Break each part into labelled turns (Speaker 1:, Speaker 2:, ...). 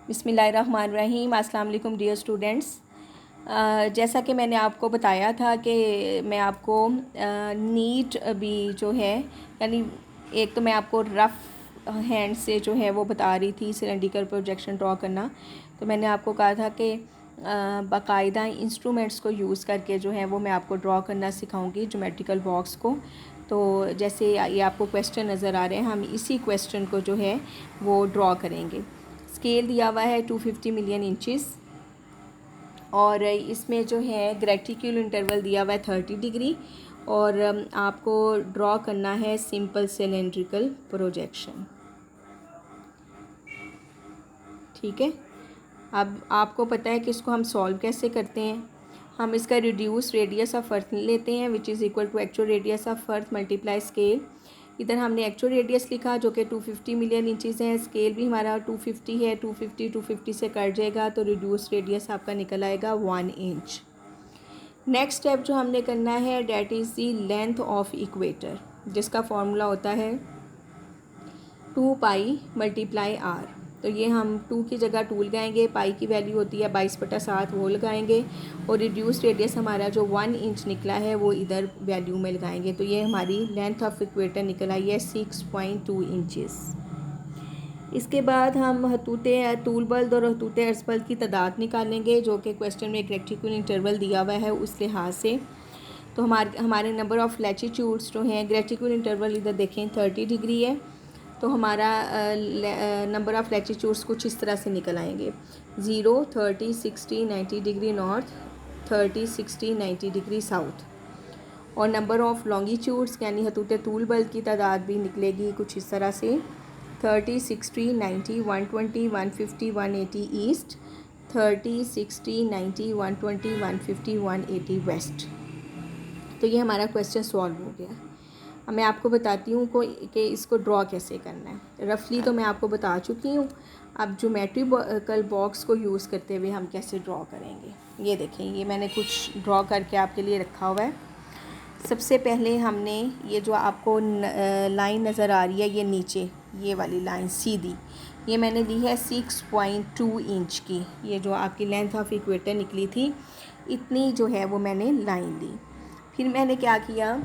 Speaker 1: बिस्मिल्लाहिर्रहमानिर्रहीम। अस्सलाम वालेकुम डियर स्टूडेंट्स। जैसा कि मैंने आपको बताया था कि मैं आपको नीट भी जो है, यानी एक तो मैं आपको रफ़ हैंड से जो है वो बता रही थी सिलेंड्रिकल प्रोजेक्शन ड्रॉ करना। तो मैंने आपको कहा था कि बाकायदा इंस्ट्रूमेंट्स को यूज़ करके जो है वो मैं आपको ड्रॉ करना सिखाऊंगी ज्योमेट्रिकल बॉक्स को। तो जैसे ये आपको क्वेश्चन नज़र आ रहे हैं, हम इसी क्वेश्चन को जो है वो ड्रॉ करेंगे। स्केल दिया हुआ है 250 मिलियन इंचेस और इसमें जो है ग्रेटिक्यूल इंटरवल दिया हुआ है 30 डिग्री और आपको ड्रॉ करना है सिंपल सिलेंड्रिकल प्रोजेक्शन। ठीक है, अब आपको पता है कि इसको हम सॉल्व कैसे करते हैं। हम इसका रिड्यूस रेडियस ऑफ अर्थ लेते हैं which is equal to actual radius of earth multiply scale. इधर हमने एक्चुअल रेडियस लिखा जो कि 250 मिलियन इंचज़ है, स्केल भी हमारा 250 है, 250 से कट जाएगा तो रिड्यूस रेडियस आपका निकल आएगा 1 इंच। नेक्स्ट स्टेप जो हमने करना है that is the length of equator, जिसका फॉर्मूला होता है 2 पाई मल्टीप्लाई आर। तो ये हम 2 की जगह 2 लगाएंगे, पाई की वैल्यू होती है 22/7 वो लगाएंगे और रिड्यूस रेडियस हमारा जो 1 इंच निकला है वो इधर वैल्यू में लगाएंगे। तो ये हमारी लेंथ ऑफ इक्वेटर निकल आई है 6.2 इंचेस। इसके बाद हम हतूते तूल बल्द और हतूते अर्ज बल्द की तादाद निकालेंगे जो कि क्वेश्चन में एक रेक्टिक्यूल इंटरवल दिया हुआ है उस लिहाज से। तो हमारे नंबर ऑफ़ लैटिट्यूड्स जो हैं, ग्रेटिक्यूल इंटरवल इधर देखें 30 डिग्री है, तो हमारा नंबर ऑफ़ लैटिट्यूड्स कुछ इस तरह से निकल आएंगे 0, 30, 60, 90 डिग्री नॉर्थ, 30, 60, 90 डिग्री साउथ। और नंबर ऑफ़ लॉन्गिट्यूड्स यानी हतूते तूल बल्द की तादाद भी निकलेगी कुछ इस तरह से 30, 60, 90, 120, 150, 180 ईस्ट, 30, 60, 90, 120, 150, 180 वेस्ट। तो ये हमारा क्वेश्चन सॉल्व हो गया। अब मैं आपको बताती हूँ कि इसको ड्रॉ कैसे करना है। रफली तो मैं आपको बता चुकी हूँ, अब ज्योमेट्रिकल बॉक्स को यूज़ करते हुए हम कैसे ड्रॉ करेंगे। ये देखें, ये मैंने कुछ ड्रॉ करके आपके लिए रखा हुआ है। सबसे पहले हमने ये जो आपको लाइन नज़र आ रही है, ये नीचे ये वाली लाइन सीधी, ये मैंने ली है 6.2 इंच की। ये जो आपकी लेंथ ऑफ इक्वेटर निकली थी इतनी जो है वो मैंने लाइन ली। फिर मैंने क्या किया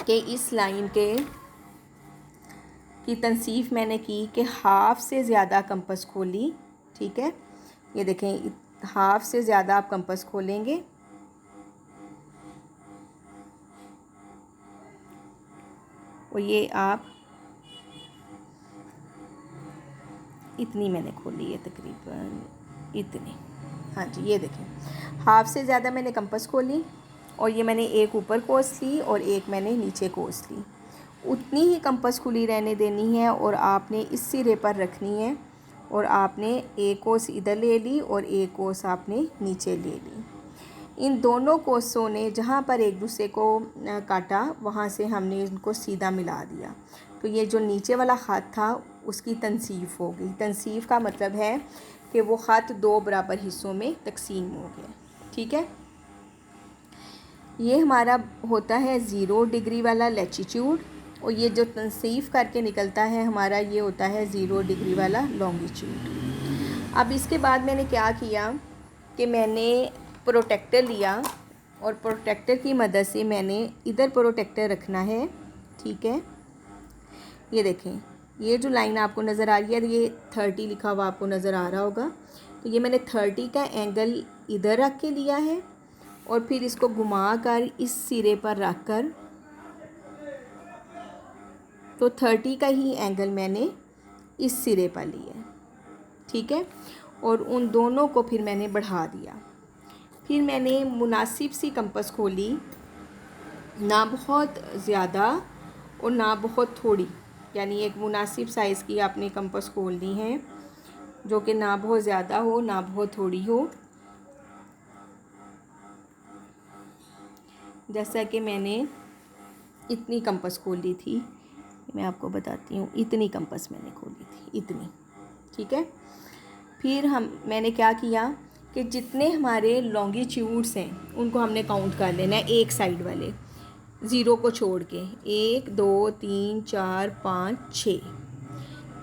Speaker 1: कि इस लाइन की तनसीफ मैंने की कि हाफ़ से ज़्यादा कंपस खोली। ठीक है, ये देखें, हाफ़ से ज़्यादा आप कंपस खोलेंगे और ये आप इतनी मैंने खोली है, तकरीबन इतनी। हाँ जी, ये देखें, हाफ़ से ज़्यादा मैंने कंपस खोली और ये मैंने एक ऊपर कोस ली और एक मैंने नीचे कोस ली। उतनी ही कंपस खुली रहने देनी है और आपने इस सिरे पर रखनी है और आपने एक कोस इधर ले ली और एक कोस आपने नीचे ले ली। इन दोनों कोसों ने जहाँ पर एक दूसरे को काटा वहाँ से हमने इनको सीधा मिला दिया। तो ये जो नीचे वाला ख़त था उसकी तनसीफ हो गई। तनसीफ का मतलब है कि वो ख़त 2 बराबर हिस्सों में तकसीम हो गया। ठीक है, ये हमारा होता है 0 डिग्री वाला लैटिट्यूड और ये जो तनसीफ करके निकलता है हमारा ये होता है 0 डिग्री वाला लॉन्गिट्यूड। अब इसके बाद मैंने क्या किया कि मैंने प्रोटेक्टर लिया और प्रोटेक्टर की मदद से मैंने इधर प्रोटेक्टर रखना है। ठीक है, ये देखें, ये जो लाइन आपको नज़र आ रही है ये 30 लिखा हुआ आपको नज़र आ रहा होगा। तो ये मैंने 30 का एंगल इधर रख के लिया है और फिर इसको घुमा कर इस सिरे पर रख कर, तो 30 का ही एंगल मैंने इस सिरे पर लिया। ठीक है, और उन दोनों को फिर मैंने बढ़ा दिया। फिर मैंने मुनासिब सी कंपस खोली, ना बहुत ज़्यादा और ना बहुत थोड़ी, यानी एक मुनासिब साइज़ की आपने कंपस खोलनी है जो कि ना बहुत ज़्यादा हो ना बहुत थोड़ी हो। जैसा कि मैंने इतनी कंपस खोली थी, मैं आपको बताती हूँ, इतनी कंपस मैंने खोली थी, इतनी। ठीक है, फिर मैंने क्या किया कि जितने हमारे लॉन्गिट्यूड्स हैं उनको हमने काउंट कर लेना है, एक साइड वाले 0 को छोड़ के। 1, 2, 3, 4, 5,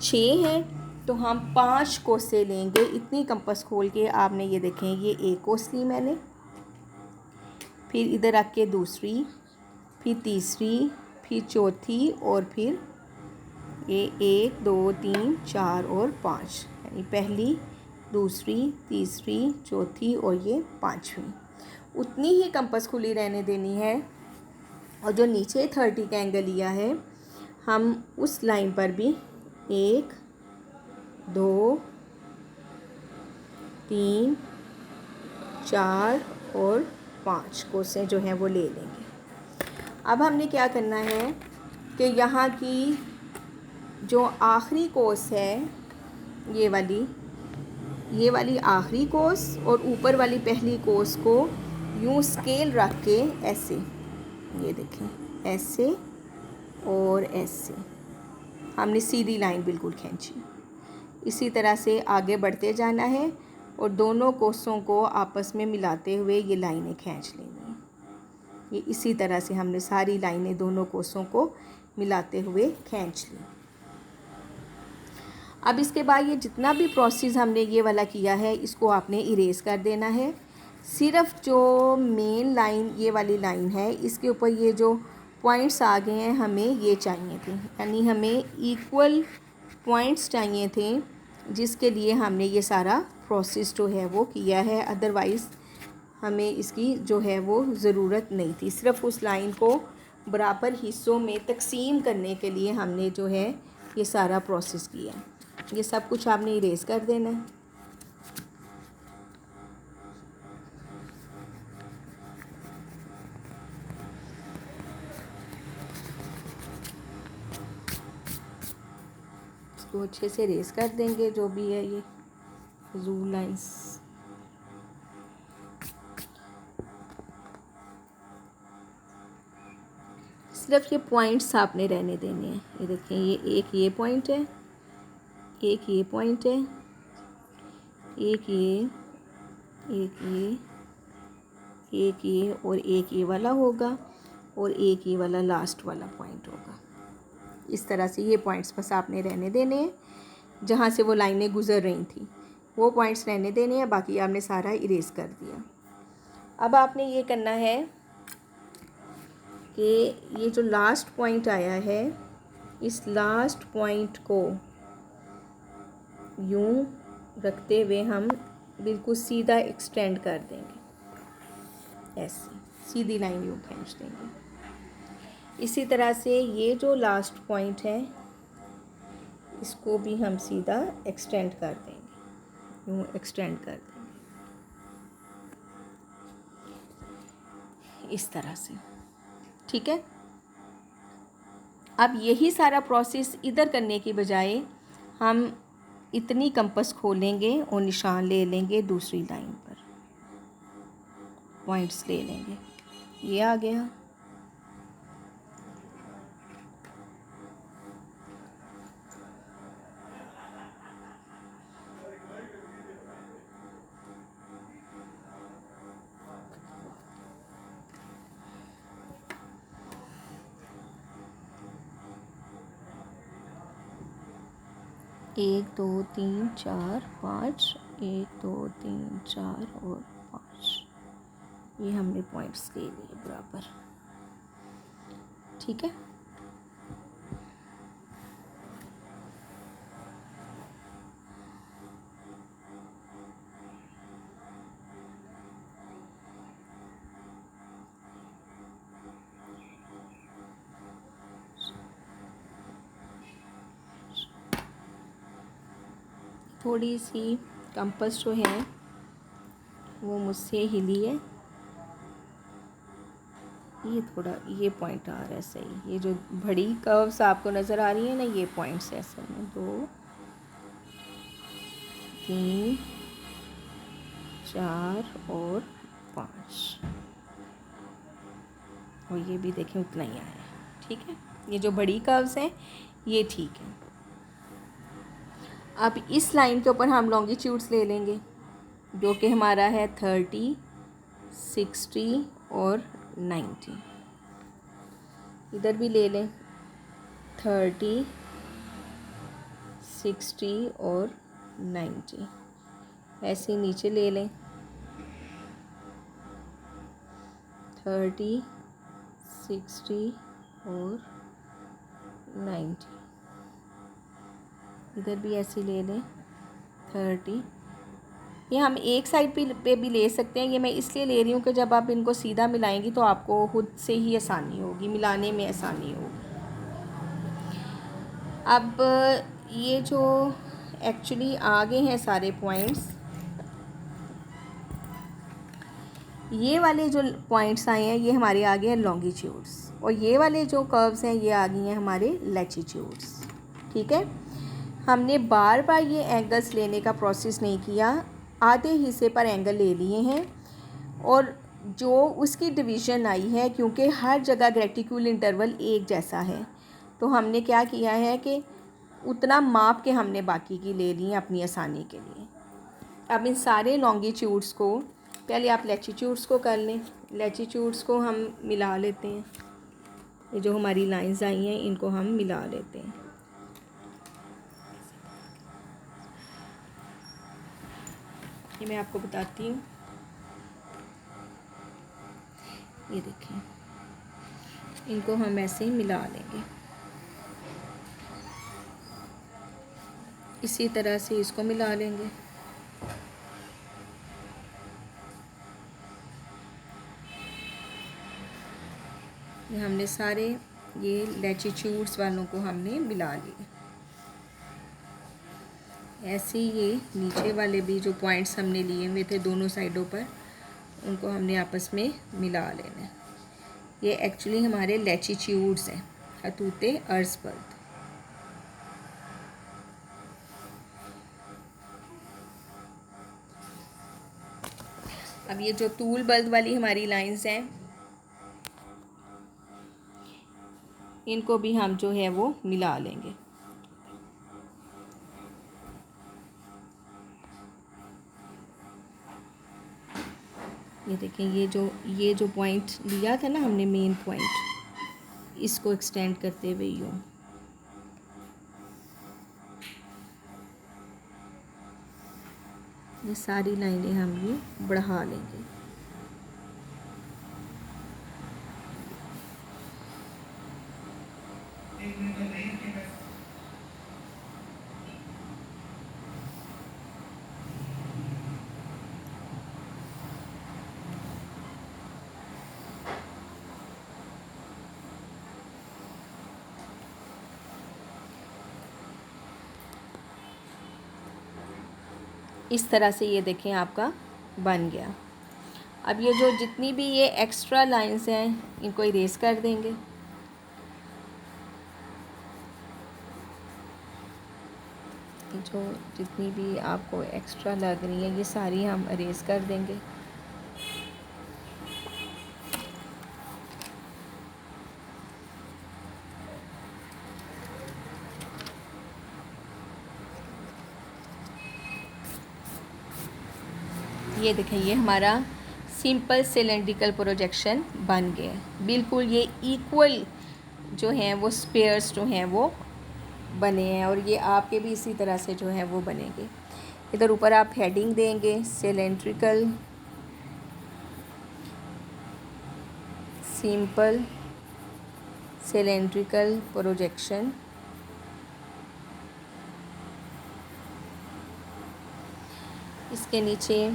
Speaker 1: 6 हैं। तो हम 5 कोसें लेंगे। इतनी कंपास खोल के आपने ये देखें, ये एक कोस ली मैंने, फिर इधर आके दूसरी, फिर तीसरी, फिर चौथी, और फिर ये 1 2 3 4 और 5, यानी पहली, दूसरी, तीसरी, चौथी और ये 5वीं। उतनी ही कंपास खुली रहने देनी है। और जो नीचे 30 का एंगल लिया है, हम उस लाइन पर भी 1 2 3 4 और 5 कोसें जो हैं वो ले लेंगे। अब हमने क्या करना है कि यहाँ की जो आखिरी कोस है, ये वाली आखिरी कोस और ऊपर वाली पहली कोस को यूँ स्केल रख के ऐसे, ये देखें, ऐसे और ऐसे हमने सीधी लाइन बिल्कुल खींची। इसी तरह से आगे बढ़ते जाना है और दोनों कोसों को आपस में मिलाते हुए ये लाइनें खींच लेनी हैं। ये इसी तरह से हमने सारी लाइनें दोनों कोसों को मिलाते हुए खींच ली। अब इसके बाद ये जितना भी प्रोसेस हमने ये वाला किया है, इसको आपने इरेज कर देना है। सिर्फ जो मेन लाइन, ये वाली लाइन है, इसके ऊपर ये जो पॉइंट्स आ गए हैं, हमें ये चाहिए थे, यानी हमें इक्वल पॉइंट्स चाहिए थे, जिसके लिए हमने ये सारा प्रोसेस जो है वो किया है। अदरवाइज़ हमें इसकी जो है वो ज़रूरत नहीं थी। सिर्फ उस लाइन को बराबर हिस्सों में तकसीम करने के लिए हमने जो है ये सारा प्रोसेस किया। ये सब कुछ आपने इरेज कर देना है। इसको अच्छे से इरेज कर देंगे, जो भी है ये फजूल लाइंस। सिर्फ ये पॉइंट्स आपने रहने देने हैं। ये देखें, ये पॉइंट है, एक ये पॉइंट है, एक ये और एक ये वाला होगा, और एक ये वाला लास्ट वाला पॉइंट होगा। इस तरह से ये पॉइंट्स बस आपने रहने देने हैं। जहाँ से वो लाइनें गुज़र रही थी वो पॉइंट्स रहने देने हैं, बाकी आपने सारा इरेज कर दिया। अब आपने ये करना है कि ये जो लास्ट पॉइंट आया है, इस लास्ट पॉइंट को यूँ रखते हुए हम बिल्कुल सीधा एक्सटेंड कर देंगे, ऐसे सीधी लाइन यूँ खींच देंगे। इसी तरह से ये जो लास्ट पॉइंट है, इसको भी हम सीधा एक्सटेंड कर देंगे, यूँ एक्सटेंड कर देंगे इस तरह से। ठीक है। अब यही सारा प्रोसेस इधर करने की बजाय हम इतनी कंपास खोलेंगे और निशान ले लेंगे दूसरी लाइन पर, पॉइंट्स ले लेंगे। ये आ गया। एक दो तीन चार पाँच, 1 2 3 4 और 5, ये हमने पॉइंट्स ले लिए बराबर। ठीक है। थोड़ी सी कंपास जो है वो मुझसे हिली है, ये थोड़ा ये पॉइंट आ रहा है सही। ये जो बड़ी कर्व्स आपको नज़र आ रही है ना, ये पॉइंट्स है असल में। 2 3 4 और 5, और ये भी देखें उतना ही आया है। ठीक है। ये जो बड़ी कर्व्स हैं ये ठीक है। अब इस लाइन के ऊपर हम लॉन्गिट्यूड्स ले लेंगे, जो कि हमारा है 30 60 और 90। इधर भी ले लें 30 60 और 90, ऐसे नीचे ले लें। 30, 60 और 90, इधर भी ऐसे ले लें 30। ये हम एक साइड पे भी ले सकते हैं। ये मैं इसलिए ले रही हूँ कि जब आप इनको सीधा मिलाएंगी तो आपको खुद से ही आसानी होगी, मिलाने में आसानी होगी। अब ये जो एक्चुअली आगे हैं सारे पॉइंट्स, ये वाले जो पॉइंट्स आए हैं ये हमारे आगे हैं लॉन्गिट्यूड्स, और ये वाले जो कर्व्स हैं ये आ गई हैं हमारे लैटिट्यूड्स। ठीक है, हमने बार बार ये एंगल्स लेने का प्रोसेस नहीं किया, आधे हिस्से पर एंगल ले लिए हैं और जो उसकी डिवीज़न आई है, क्योंकि हर जगह ग्रेटिक्यूल इंटरवल एक जैसा है, तो हमने क्या किया है कि उतना माप के हमने बाकी की ले ली हैं अपनी आसानी के लिए। अब इन सारे लॉन्गिट्यूड्स को, पहले आप लैटिट्यूड्स को कर लें, लैटिट्यूड्स को हम मिला लेते हैं। ये जो हमारी लाइंस आई हैं इनको हम मिला लेते हैं। ये मैं आपको बताती हूँ, ये देखें, इनको हम ऐसे ही मिला लेंगे। इसी तरह से इसको मिला लेंगे। ये हमने सारे ये लैटिट्यूड्स वालों को हमने मिला लिए। ऐसे ये नीचे वाले भी जो पॉइंट्स हमने लिए हुए थे दोनों साइडों पर, उनको हमने आपस में मिला लेना है। ये एक्चुअली हमारे लैटिट्यूड्स हैं, खतूते अर्ज़ बल्द। अब ये जो तूल बल्द वाली हमारी लाइंस हैं, इनको भी हम जो है वो मिला लेंगे। ये देखें, ये जो पॉइंट लिया था ना हमने मेन पॉइंट, इसको एक्सटेंड करते हुए यूँ ये सारी लाइनें हम ये बढ़ा लेंगे। इस तरह से ये देखें आपका बन गया। अब ये जो जितनी भी ये एक्स्ट्रा लाइंस हैं इनको इरेज कर देंगे। जो जितनी भी आपको एक्स्ट्रा लग रही है ये सारी हम इरेज कर देंगे। ये देखें, ये हमारा सिंपल सिलेंड्रिकल प्रोजेक्शन बन गया। बिल्कुल ये इक्वल जो हैं वो स्पेयर्स जो हैं वो बने हैं, और ये आपके भी इसी तरह से जो है वो बनेंगे। इधर ऊपर आप हेडिंग देंगे सिलेंड्रिकल सिंपल सिलेंड्रिकल प्रोजेक्शन। इसके नीचे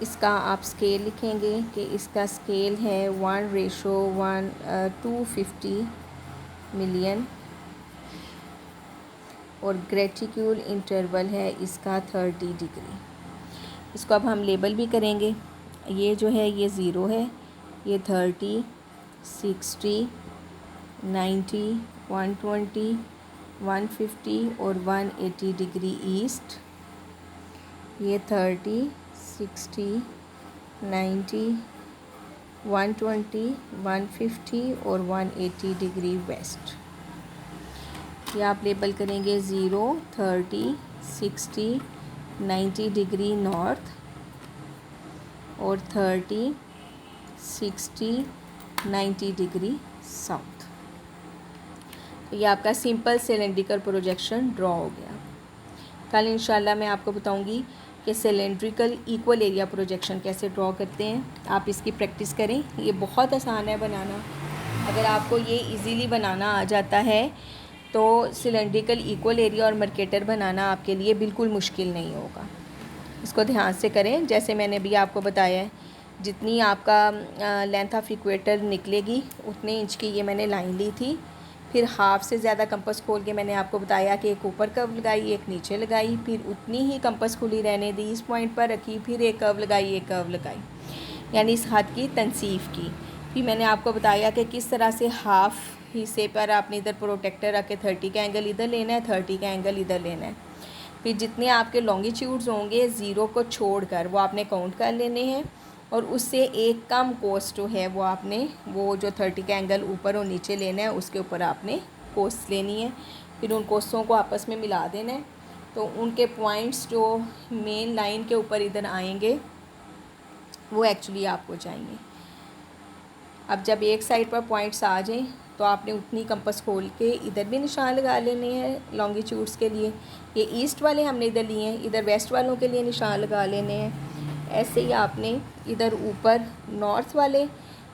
Speaker 1: इसका आप स्केल लिखेंगे कि इसका स्केल है 1:250 मिलियन, और ग्रेटिक्यूल इंटरवल है इसका 30 डिग्री। इसको अब हम लेबल भी करेंगे। ये जो है ये 0 है, ये 30, 60, 90, 120, 150 और 180 डिग्री ईस्ट। ये 30, 60, 90, 120, 150 और 180 डिग्री वेस्ट। ये आप लेबल करेंगे 0, 30, 60, 90 डिग्री नॉर्थ और 30, 60, 90 डिग्री साउथ। तो ये आपका सिंपल सिलेंड्रिकल प्रोजेक्शन ड्रॉ हो गया। कल इंशाल्लाह मैं आपको बताऊंगी कि सिलेंड्रिकल इक्वल एरिया प्रोजेक्शन कैसे ड्रॉ करते हैं। आप इसकी प्रैक्टिस करें, ये बहुत आसान है बनाना। अगर आपको ये इजीली बनाना आ जाता है तो सिलेंड्रिकल इक्वल एरिया और मर्केटर बनाना आपके लिए बिल्कुल मुश्किल नहीं होगा। इसको ध्यान से करें। जैसे मैंने भी आपको बताया है, जितनी आपका लेंथ ऑफ इक्वेटर निकलेगी उतने इंच की ये मैंने लाइन ली थी। फिर हाफ से ज़्यादा कंपास खोल के मैंने आपको बताया कि एक ऊपर कर्व लगाई, एक नीचे लगाई, फिर उतनी ही कंपास खुली रहने दी, इस पॉइंट पर रखी, फिर एक कर्व लगाई, एक कर्व लगाई, यानी इस हाथ की तनसीफ की। फिर मैंने आपको बताया कि किस तरह से हाफ हिस्से पर आपने इधर प्रोटेक्टर रख के 30 का एंगल इधर लेना है, 30 का एंगल इधर लेना है। फिर जितने आपके लॉन्गिट्यूड्स होंगे ज़ीरो को छोड़कर वो आपने काउंट कर लेने हैं, और उससे एक कम कोस्ट जो है वो आपने वो जो 30 का एंगल ऊपर और नीचे लेना है उसके ऊपर आपने कोस्ट लेनी है। फिर उन कोस्टों को आपस में मिला देना है, तो उनके पॉइंट्स जो मेन लाइन के ऊपर इधर आएंगे वो एक्चुअली आपको चाहिए। अब जब एक साइड पर पॉइंट्स आ जाएं तो आपने उतनी कंपास खोल के इधर भी निशान लगा लेने हैं लॉन्गिट्यूड्स के लिए। ये ईस्ट वाले हमने इधर लिए हैं, इधर वेस्ट वालों के लिए निशान लगा लेने हैं। ऐसे ही आपने इधर ऊपर नॉर्थ वाले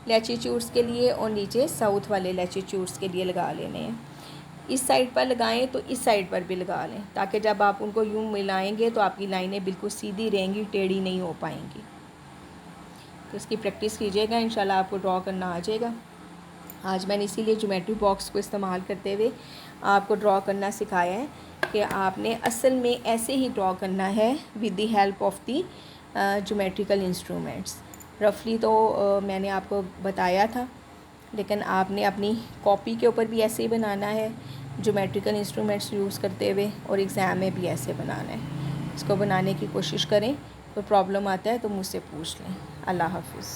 Speaker 1: लैटीट्यूड्स के लिए और नीचे साउथ वाले लैटीट्यूड्स के लिए लगा लेने हैं। इस साइड पर लगाएं तो इस साइड पर भी लगा लें, ताकि जब आप उनको यूँ मिलाएंगे तो आपकी लाइनें बिल्कुल सीधी रहेंगी, टेढ़ी नहीं हो पाएंगी। तो इसकी प्रैक्टिस कीजिएगा, इंशाल्लाह आपको ड्रॉ करना आ जाएगा। आज मैंने इसीलिए ज्योमेट्री बॉक्स को इस्तेमाल करते हुए आपको ड्रॉ करना सिखाया है कि आपने असल में ऐसे ही ड्रॉ करना है with the help of the geometrical instruments. रफली तो मैंने आपको बताया था, लेकिन आपने अपनी कॉपी के ऊपर भी ऐसे ही बनाना है ज्योमेट्रिकल इंस्ट्रूमेंट्स यूज़ करते हुए, और एग्ज़ाम में भी ऐसे बनाना है। इसको बनाने की कोशिश करें। कोई प्रॉब्लम आता है तो मुझसे पूछ लें। अल्लाह हाफिज़।